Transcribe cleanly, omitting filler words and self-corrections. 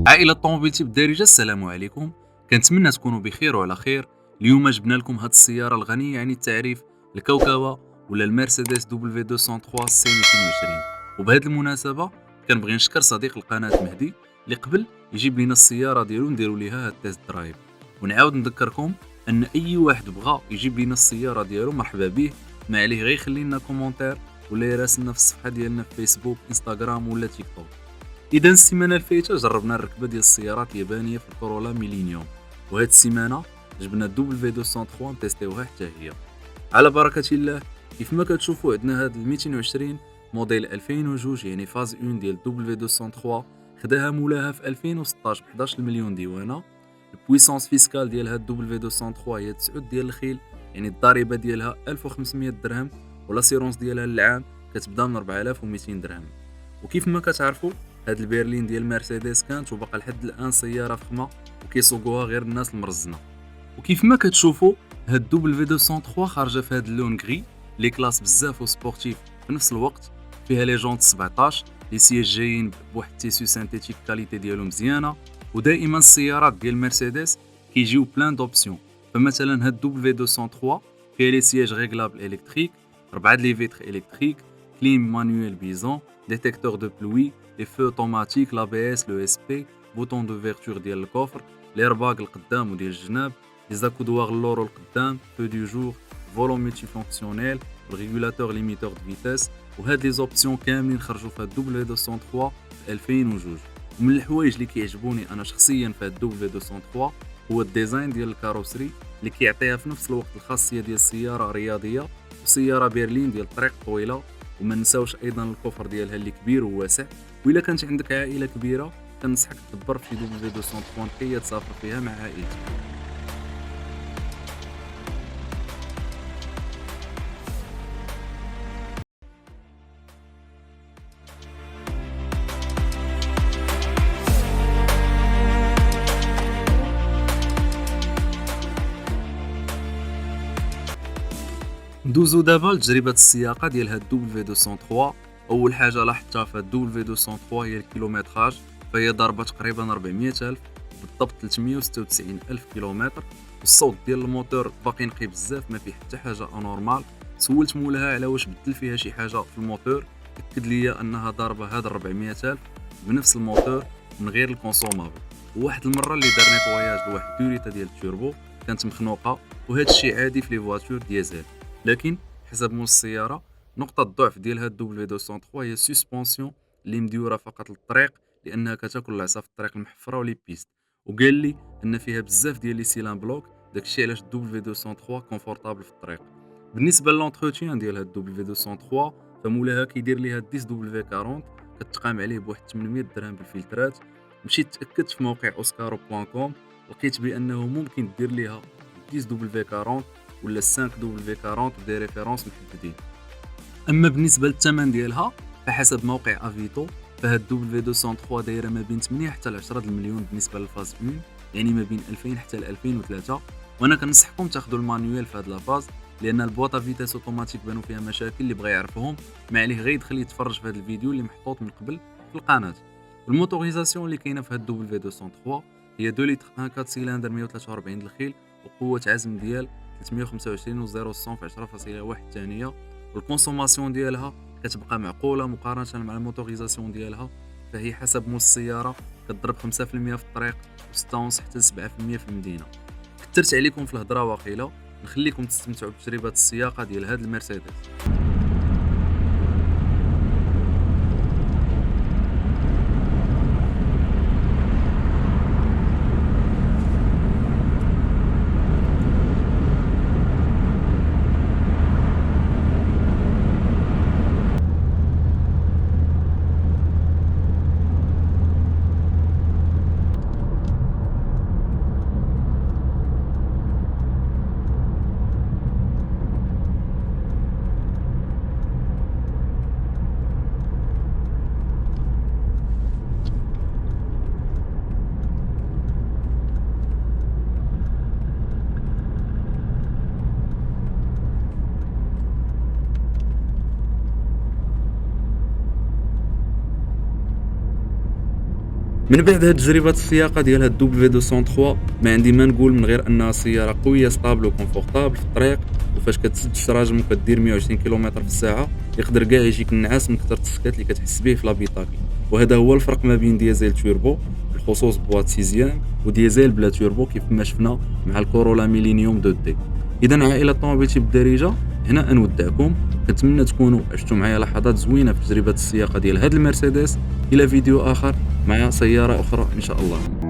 عائلة طوموبيلتي بالدارجة، السلام عليكم. كنتمنى تكونوا بخير وعلى خير. اليوم جبنا لكم هاد السيارة الغنية عن التعريف، الكوكبة ولا المرسيدس دبليو 203 سي 220. وبهذه المناسبة كنبغي نشكر صديق القناة مهدي اللي قبل يجيب لنا السيارة ديالو نديرو ليها هاد التيست درايف. ونعاود نذكركم ان اي واحد بغى يجيب لنا السيارة ديالو مرحبا به، ما عليه غير يخلي لنا كومونتير ولا يراسلنا في الصفحة ديالنا في فيسبوك انستغرام ولا تيك توك. اذا السيمانه الفايته جربنا الركبه ديال السيارات اليابانيه في الكورولا ميلينيوم، وهاد السيمانه جبنا دبليو 203 نتيستيوها حتى هي على بركه الله. كيف ما كتشوفوا عندنا هاد ال 220 موديل 2002 يعني فاز 1 ديال دبليو 203، خداها مولاها في 2016 ب 11 مليون ديوانه. البويسونس فيسكال ديال هاد دبليو 203 هي 9 ديال الخيل، يعني الضريبه ديالها 1500 درهم، والاسيرونس ديالها للعام كتبدا من 4200 درهم. وكيف ما كتعرفوا هاد البرلين ديال مرسيدس كانت وبقى لحد الان سياره فخمه وكيسوقوها غير الناس المرزنه. وكيف ما كتشوفوا هاد دبليو 203 خارجه في هاد اللون غري لي كلاس بزاف وسبورتيف في نفس الوقت. فيها لي جونت 17 لي سياج جايين بواحد التيسو سانتيتيك كاليتي ديالو مزيانه. ودائما السيارات ديال مرسيدس كيجيو بلان دوبسيون. فمثلا هاد دبليو 203 فيها لي سياج ريغلابل الكتريك، 4 لي فيتر الكتريك، كليم مانويل بيزون، ديتيكتور دو بلوي، لي فو اوتوماتيك، l'ABS، لو اس بي، بوطون دوفيرتور ديال الكوفر، ليرباغ القدام وديال الجناب، لي زاكودوار اللورو القدام، فو دو جور، فولون ملتي فونكسيونيل، ريغولاتور ليميتور دو فيتاس. وهاد لي زوبسيون كاملين خرجوا في دبليو 203 في 2002. ومن الحوايج اللي كيعجبوني انا شخصيا في دبليو 203 هو الديزاين ديال الكاروسري اللي كيعطيها في نفس الوقت الخاصيه ديال السياره رياضيه وسياره برلين ديال الطريق طويله. وما نساوش ايضا الكوفر ديالها اللي كبير وواسع. وإلا كانت عندك عائله كبيره كنصحك تدبر في دبليو 203 كي تسافر فيها مع عائلتك. ندوزو دابا لتجربه السياقه ديال هاد دبليو 203. اول حاجه لاحظتها في هاد دبليو 203 هي الكيلومتراج، فهي ضاربه تقريبا 400,000، بالضبط 396,000 كيلومتر. والصوت ديال الموتور باقي نقي بزاف، ما فيه حتى حاجه انورمال. سولت مولاها على واش بدل فيها شي حاجه في الموتور، اكد لي انها ضاربه هاد 400,000 بنفس الموتور من غير الكونسومابل. وواحد المره اللي دار نيطواياج لواحد الدوريتا ديال التوربو كانت مخنوقه، وهذا الشيء عادي في لي فواتور ديزل. لكن حسب مول السياره نقطه الضعف ديال هاد دبليو 203 هي السسبونسيون اللي مديوره فقط للطريق، لانها كتاكل العصا في الطريق المحفره ولي بيست. وقال لي ان فيها بزاف ديال لي سيلان بلوك، داكشي علاش دبليو 203 كونفورطابل في الطريق. بالنسبه للونتروتيان ديال هاد دبليو 203 فمولاها كيدير ليها 10 دبليو 40 كتقام عليه بواحد 800 درهم بالفلترات. مشيت تاكدت في موقع oscaro.com، لقيت بانه ممكن دير ليها 10 دبليو 40 ولا 5 دبليو 40 بدي ريفيرونس محددين. اما بالنسبه للثمن ديالها فحسب موقع افيتو فهاد دبليو 203 دايره ما بين 8 حتى ل 10 المليون بالنسبه للفاز 1، يعني ما بين 2000 حتى ل 2003. وانا كنصحكم تاخذوا المانيوال في هاد لافاز، لان البواطه فيتاس اوتوماتيك بانوا فيها مشاكل. اللي بغى يعرفهم ما عليه غير يدخل يتفرج في هاد الفيديو اللي محطوط من قبل في القناه. الموتوريزاسيون اللي كاينه في هاد دبليو 203 هي 2 لتر 1.4 سيلندر 143 الخيل، وقوه عزم ديال 325 و 0 في 10.1 ثانيه. والكونسوماسيون ديالها كتبقى معقوله مقارنه مع الموتوريزاسيون ديالها، فهي حسب مول السياره كتضرب 5% في الطريق و6.5 حتى 7% في المدينه. كثرت عليكم في الهضره واقيلا، نخليكم تستمتعوا بتجربه السياقه ديال هاد المرسيدس. من بعد هاد تجربة السياقة ديال هاد W203 ما عندي ما نقول من غير انها سيارة قوية ستابل وكونفورتابل في الطريق، وفاش كتسد الشراجم وكدير 120 كيلومتر في الساعة يقدر كاع يجيك النعاس من كثرة السكات اللي كتحس به في لابيتاكي. وهذا هو الفرق ما بين ديزل توربو بالخصوص بواط سيزيام وديزل بلا توربو كيف ما شفنا مع الكورولا ميلينيوم دو دي. اذا عائلة طوموبيلتي بالدارجة هنا نودعكم، كنتمنى تكونوا عشتوا معايا لحظات زوينة في تجربة السياقة ديال هاد المرسيدس. الى فيديو اخر مع سيارة اخرى ان شاء الله.